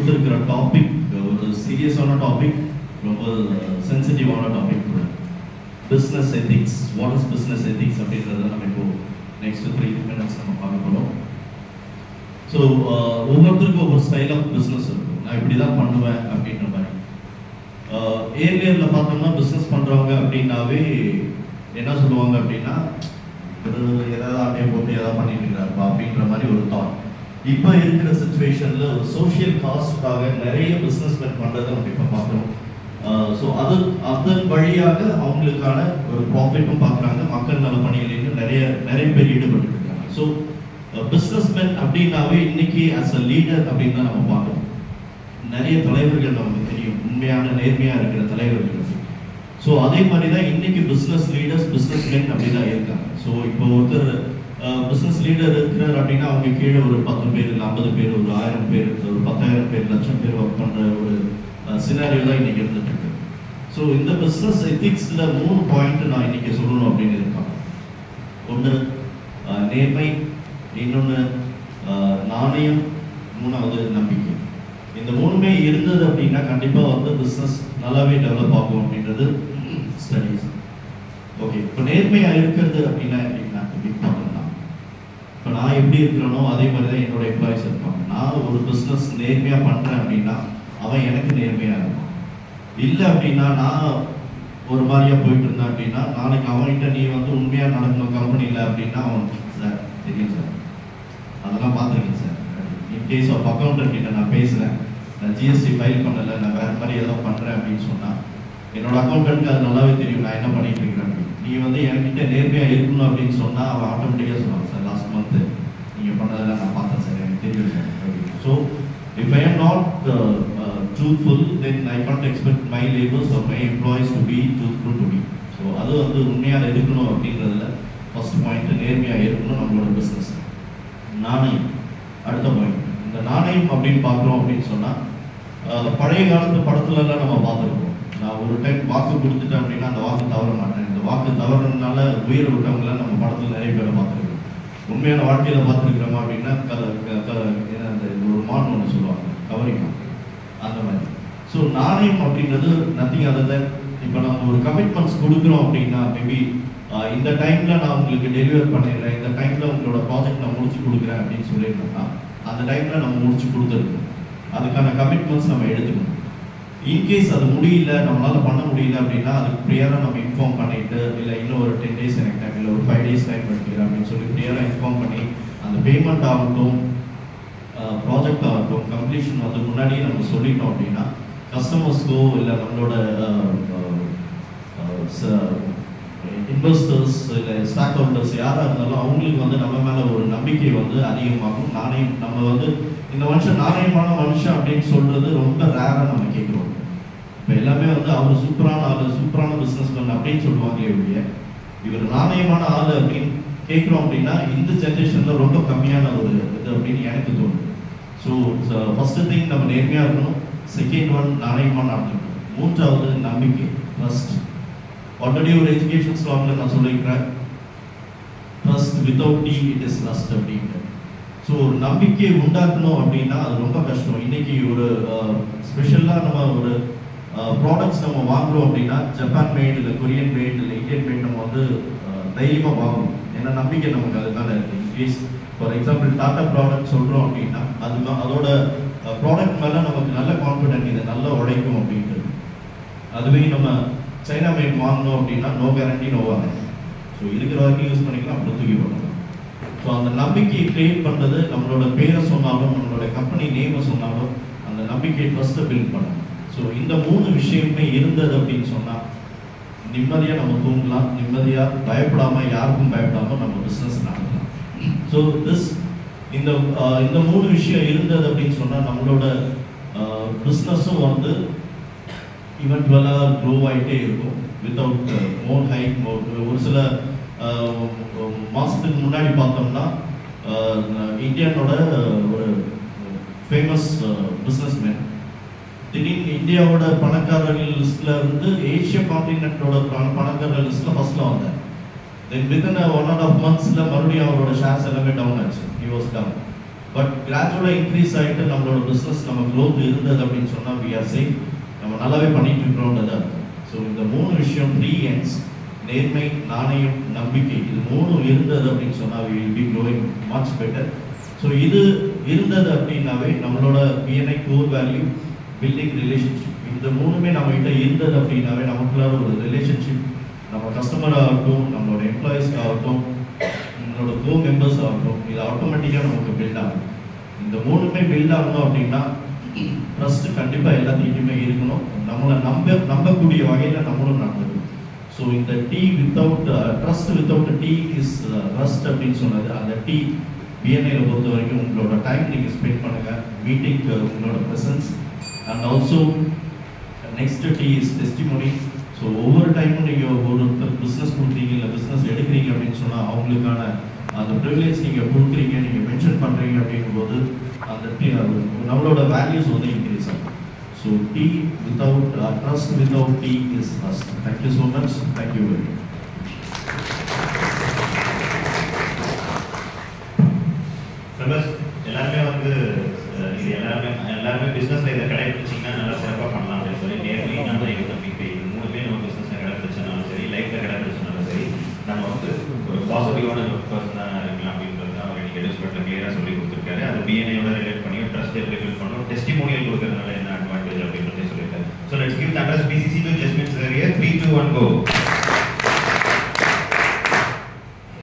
கொடுத்துருக்கிற டாபிக் ஒரு சீரியஸான டாபிக், ரொம்ப சென்சிட்டிவான டாபிக் கூட. Business ethics. What is business ethics அப்படின்றத நம்ம இப்போ நெக்ஸ்ட் 3 minutes நம்ம பார்க்க போகிறோம். ஸோ ஒவ்வொருத்தருக்கும் ஒவ்வொரு ஸ்டைல் ஆஃப் பிஸ்னஸ் இருக்கும். நான் இப்படி தான் பண்ணுவேன் அப்படின்ற மாதிரி. ஏரியாவில் பார்த்தோம்னா பிஸ்னஸ் பண்ணுறவங்க அப்படின்னாவே என்ன சொல்லுவாங்க அப்படின்னா, ஏதாவது ஆட்டையை போட்டு ஏதாவது பண்ணிட்டு இருக்கிறாருப்பா அப்படின்ற மாதிரி ஒரு தாட். இப்போ இருக்கிற சுச்சுவேஷனில் ஒரு சோஷியல் காஸ்டுக்காக நிறைய பிஸ்னஸ் பண்ணுறதை நம்ம இப்போ பார்க்குறோம். ஸோ அதன் வழியாக அவங்களுக்கான ஒரு ப்ராஃபிட்டும் பார்க்குறாங்க, மக்கள் நல பணிகளிலும் நிறைய பேர் ஈடுபட்டு இருக்காங்க. ஸோ பிஸ்னஸ்மேன் அப்படின்னாவே இன்னைக்கு ஆஸ் அ லீடர் அப்படின்னு தான் நம்ம பார்க்குறோம். நிறைய தலைவர்கள் நமக்கு தெரியும், உண்மையான நேர்மையாக இருக்கிற தலைவர்கள். ஸோ அதே மாதிரி தான் இன்னைக்கு பிஸ்னஸ் லீடர்ஸ் பிஸ்னஸ்மேன் அப்படி தான் இருக்காங்க. ஸோ இப்போ ஒருத்தர் பிஸ்னஸ் லீடர் இருக்கிறார் அப்படின்னா அவங்க கீழே ஒரு 10 பேர் இல்லை 50 பேர், ஒரு 1000 பேர், ஒரு 10,000 பேர், 1,00,000 பேர் ஒர்க் பண்ணுற ஒரு சினாரியோ தான் இன்னைக்கு இருந்துட்டு இருக்கு. ஸோ இந்த பிஸ்னஸ் எத்திக்ஸில் 3 பாயிண்ட் நான் இன்னைக்கு சொல்லணும் அப்படின்னு இருக்காங்க. ஒன்று நேர்மை, இன்னொன்று நாணயம், 3வது நம்பிக்கை. இந்த 3மே இருந்தது அப்படின்னா கண்டிப்பாக வந்து பிஸ்னஸ் நல்லாவே டெவலப் ஆகும் அப்படின்றது ஸ்டடீஸ். ஓகே, இப்போ நேர்மையாக இருக்கிறது அப்படின்னா எப்படின்னா பார்த்தோம்னா, இப்போ நான் எப்படி இருக்கிறேனோ அதே மாதிரி தான் என்னோட எம்ப்ளாயிஸ் இருப்பாங்க. நான் ஒரு பிஸ்னஸ் நேர்மையாக பண்ணுறேன் அப்படின்னா அவன் எனக்கு நேர்மையாக இருக்கும். இல்லை அப்படின்னா நான் ஒரு மாதிரியாக போயிட்டு இருந்தேன் அப்படின்னா நாளைக்கு அவன்கிட்ட நீ வந்து உண்மையாக நடக்கணும் கம்பெனியில் அப்படின்னா அவன் சார் தெரியும் சார், அதெல்லாம் பார்த்துருக்கேன் sir. In case of accountant கிட்ட நான் பேசுகிறேன், நான் ஜிஎஸ்டி ஃபைல் பண்ணலை, நான் வேறு மாதிரி ஏதோ பண்ணுறேன் அப்படின்னு சொன்னால் என்னோட அக்கௌண்டன்ட்க்கு அது நல்லாவே தெரியும் நான் என்ன பண்ணிட்டு இருக்கிறேன். நீ வந்து என்கிட்ட நேர்மையாக இருக்கணும் அப்படின்னு சொன்னால் அவன் ஆட்டோமேட்டிக்காக சொல்லுவாங்க, சார் லாஸ்ட் மந்த்து நீங்கள் பண்ணதெல்லாம் நான் பார்த்தேன் சார், எனக்கு தெரியும் sir. So if I am not truthful then I can't expect my labours R my employees to be truthful to me. So அது வந்து உண்மையாக இருக்கணும் அப்படின்றதுல ஃபர்ஸ்ட் பாயிண்ட் நேர்மையாக இருக்கணும் நம்மளோட பிஸ்னஸ். நாணயம் அடுத்த பாயிண்ட். இந்த நாணயம் அப்படின்னு பார்க்குறோம் அப்படின்னு சொன்னால் பழைய காலத்து படத்துலலாம் நம்ம பார்த்துருக்கோம். நான் ஒரு டைம் வாக்கு கொடுத்துட்டேன் அப்படின்னா அந்த வாக்கு தவற மாட்டேன். இந்த வாக்கு தவறுனால உயிரை விட்டவங்களாம் நம்ம படத்தில் நிறைய பேரை பார்த்துருக்கோம். உண்மையான வாழ்க்கையில் பார்த்துருக்குறோமா அப்படின்னா அந்த ஒரு மான் ஒன்று சொல்லுவாங்க, கவரிங், அந்த மாதிரி. ஸோ நாணயம் அப்படின்றது நத்திங் அதர் தென் இப்போ நம்ம ஒரு கமிட்மெண்ட்ஸ் கொடுக்குறோம் அப்படின்னா மேபி இந்த டைமில் நான் உங்களுக்கு டெலிவர் பண்ணிடுறேன், இந்த டைமில் உங்களோட ப்ராஜெக்ட் நான் முடிச்சு கொடுக்குறேன் அப்படின்னு சொல்லியிருந்தோம்னா அந்த டைமில் நம்ம முடிச்சு கொடுத்துருக்கோம். அதுக்கான கமிட்மெண்ட்ஸ் நம்ம எடுத்துக்கணும். இன்கேஸ் அது முடியல, நம்மளால் பண்ண முடியல அப்படின்னா அதுக்கு ப்ரியராக நம்ம இன்ஃபார்ம் பண்ணிவிட்டு, இல்லை இன்னும் ஒரு 10 days எனக்கு டைம், இல்லை ஒரு 5 days டைம் எடுத்துக்கிறேன் அப்படின்னு சொல்லி ப்ரியராக இன்ஃபார்ம் பண்ணி அந்த பேமெண்ட் ஆகட்டும் ப்ராஜெக்ட் ஆகட்டும் கம்ப்ளீஷன் வந்து முன்னாடியே நம்ம சொல்லிட்டோம் அப்படின்னா கஸ்டமர்ஸ்க்கோ இல்லை நம்மளோட இன்வெஸ்டர்ஸ் இல்லை ஸ்டாக் ஹோல்டர்ஸ் யாராக இருந்தாலும் அவங்களுக்கு வந்து நம்ம மேலே ஒரு நம்பிக்கை வந்து அதிகமாகும். நாணயம் நம்ம வந்து இந்த மனுஷன் நாணயமான மனுஷன் அப்படின்னு சொல்கிறது ரொம்ப ரேராக நம்ம கேட்குறோம். இப்போ எல்லாமே வந்து அவர் சூப்பரான ஆள், சூப்பரான பிஸ்னஸ்மேன் அப்படின்னு சொல்லுவாங்களே ஒழிய இவர் நாணயமான ஆள் அப்படின்னு கேட்குறோம் அப்படின்னா இந்த ஜென்ரேஷனில் ரொம்ப கம்மியான ஒரு இது அப்படின்னு எனக்கு தோணுது. ஸோ ஃபஸ்ட்டு திங் நம்ம நேர்மையாக இருக்கணும், செகண்ட் ஒன் நாணயமாக நடந்துக்கணும், 3வது நம்பிக்கை, ட்ரஸ்ட். ஆல்ரெடி ஒரு எஜுகேஷன் ஸ்லாக்ல நான் சொல்லியிருக்கிறேன், trust without T it is lust அப்படின்ட்டு. ஸோ ஒரு நம்பிக்கையை உண்டாக்கணும் அப்படின்னா அது ரொம்ப கஷ்டம். இன்னைக்கு ஒரு ஸ்பெஷலாக நம்ம ஒரு ப்ராடக்ட்ஸ் நம்ம வாங்குறோம் அப்படின்னா ஜப்பான் மேட் இல்லை கொரியன் மேட் இல்லை இந்தியன் மேட் நம்ம வந்து தைரியமாக வாங்கணும். ஏன்னா நம்பிக்கை நமக்கு அதுக்கான இருக்குது. In case for example tata product சொல்கிறோம் அப்படின்னா அதோட ப்ராடக்ட் மேலே நமக்கு நல்ல கான்ஃபிடென்ட், இதை நல்லா உழைக்கும் அப்படின்ட்டு. அதுவே நம்ம சைனா மேட் வாங்கணும் அப்படின்னா no guarantee, no warranty. So இருக்கிற வரைக்கும் யூஸ் பண்ணிக்கலாம், அப்படி தூக்கி போடலாம். ஸோ அந்த நம்பிக்கையை கிரியேட் பண்ணுறது நம்மளோட பேரை சொன்னாலும் நம்மளோட கம்பெனி நேமை சொன்னாலும் அந்த நம்பிக்கையை ஃபஸ்ட்டு பில்ட் பண்ணணும். ஸோ இந்த 3 விஷயமே இருந்தது அப்படின்னு சொன்னால் நிம்மதியாக நம்ம தூங்கலாம், நிம்மதியாக பயப்படாமல், யாருக்கும் பயப்படாமல் நம்ம பிஸ்னஸ் நடத்தலாம். ஸோ இந்த 3 விஷயம் இருந்தது அப்படின்னு சொன்னால் நம்மளோட பிஸ்னஸும் வந்து இவென்ச்சுவலாக க்ரோ ஆகிட்டே இருக்கும் வித்தவுட் மோர் ஹைக். ஒரு சில மாதத்துக்கு முன்னாடி பார்த்தோம்னா இந்தியனோட ஒரு ஃபேமஸ் பிஸ்னஸ்மேன் திடீர்னு இந்தியாவோட பணக்காரர்கள் லிஸ்ட்டில் இருந்து ஏஷியா கான்டினென்ட்டோட பணக்காரர்கள் லிஸ்ட்டில் ஃபஸ்ட்டில் வந்தார். தென் வித்தின் 1.5 months மறுபடியும் அவரோட ஷேர்ஸ் எல்லாமே டவுன் ஆச்சு. He was down. பட் கிராஜுவலாக இன்க்ரீஸ் ஆகிட்டு நம்மளோட பிஸ்னஸ் நம்ம க்ரோத் இருந்தது அப்படின்னு சொன்னால் we are saying நம்ம நல்லாவே பண்ணிட்டு இருக்கிறோன்றது அர்த்தம். ஸோ இந்த 3 விஷயம் 3 ends, நேர்மை, நாணயம், நம்பிக்கை, இது 3 இருந்தது அப்படின்னு சொன்னால் we will be growing much better. So இது இருந்தது அப்படின்னாவே நம்மளோட BNI core value building relationship, இந்த 3மே நம்மகிட்ட இருந்தது அப்படின்னாவே நமக்குள்ள ஒரு ரிலேஷன்ஷிப், நம்ம கஸ்டமர் ஆகட்டும், நம்மளோட எம்ப்ளாயிஸ் ஆகட்டும், நம்மளோட கோ மெம்பர்ஸ் ஆகட்டும், இது ஆட்டோமேட்டிக்காக நமக்கு பில்ட் ஆகும். இந்த 3மே பில்ட் ஆகணும் அப்படின்னா ட்ரஸ்ட் கண்டிப்பாக எல்லாத்துக்கிட்டையுமே இருக்கணும். நம்மளை நம்பக்கூடிய வகையில் நம்மளும் நடந்துக்கணும். ஸோ இந்த without trust without is trust அப்படின்னு சொன்னது. அந்த BNIயில் பொறுத்த வரைக்கும் உங்களோட டைம் நீங்கள் ஸ்பெண்ட் பண்ணுங்கள், மீட்டிங்க்கு உங்களோட presence, and also next is testimony. So ஒவ்வொரு டைமும் நீங்கள் ஒருத்தர் பிஸ்னஸ் கொடுக்குறீங்க இல்லை பிஸ்னஸ் எடுக்கிறீங்க அப்படின்னு சொன்னால் அவங்களுக்கான அந்த ப்ரிவிலேஜ் நீங்கள் கொடுக்குறீங்க, நீங்கள் மென்ஷன் பண்ணுறீங்க அப்படிங்கும்போது அந்த நம்மளோட வேல்யூஸ் வந்து இன்க்ரீஸ் ஆகும். So without trust without is trust. Thank you so much. Thank you very much. எல்லாருமே வந்து இது எல்லாருமே பிஸ்னஸில் இதை கடைபிடிச்சிங்கன்னா நல்லா சிறப்பாக பண்ணலாம் அப்படின்னு சொல்லி நேர்மை, நாணயம், நம்பிக்கை, இது 3மே நம்ம பிஸ்னஸில் கடைபிடிச்சனாலும் சரி, லைஃப்பில் கடைபிடிச்சனாலும் சரி, நம்ம வந்து ஒரு பாசிட்டிவான ஒரு பர்சனாக இருக்கலாம் அப்படின்றது தான் அவர் இன்னைக்கு எடிஸ்பர்ட்டில் கிளியராக சொல்லி கொடுத்துருக்காரு. அது BNIயோட ரிலேட் பண்ணி ட்ரஸ்ட் எப்படி பில்ட் பண்ணணும், டெஸ்டிமோனியல் கொடுக்கறதுனால என்ன அட்வான்டேஜ் அப்படின்றதே சொல்லியிருக்காரு. So let's give the address BCC to Jasmine sir here. 3, 2, 1 go.